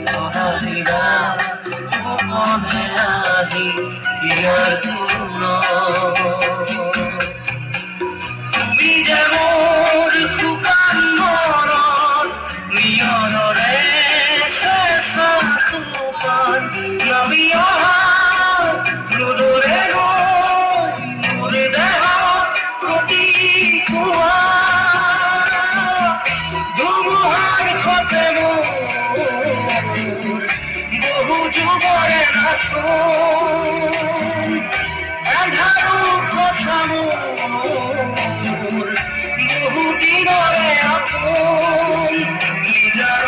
মনালিরা গোপনে আহি ইয়ার দূর তুমি যে মোর শুকান মরণ নিয়নৰে শেষ তুফান আমি অহা রোদৰে মোৰ দেহ প্ৰতি পুৱা ধুমুহাৰ সতে বহু যুগৰে নাচোন এন্ধাৰো কথা মোৰ বহু দিনৰে আপোন নিজৰ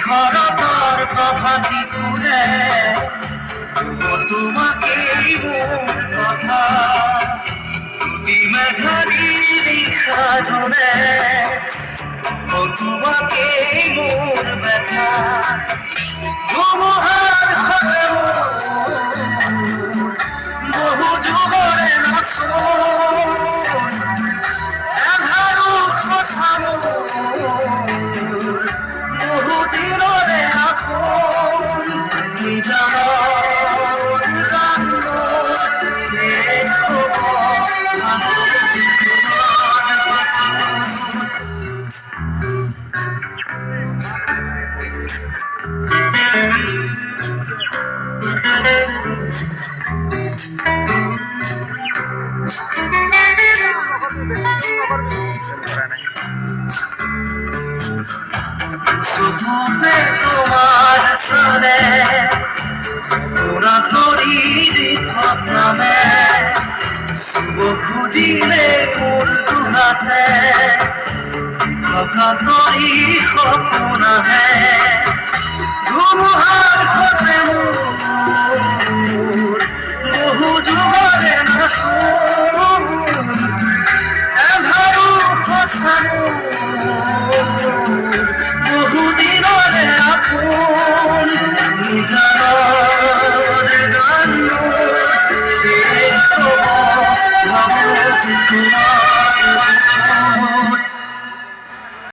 শরতর প্রভাতি ফুলে তোমাকেই মোর কথা যদি মেঘারি সাজনে তোমাকেই মোর ব্যথা ধুমুহার সাথে বহু যুগরে নাচোন এঘারো কথা বহুদিনরে আপোন নিজৰ শুধুতে তোমার সরে তোরা তরি নামে শুভ খুঁজিলে মোর দুহাতে থকা তরি সপোন আহে ধুমুহাৰ সতে মোৰ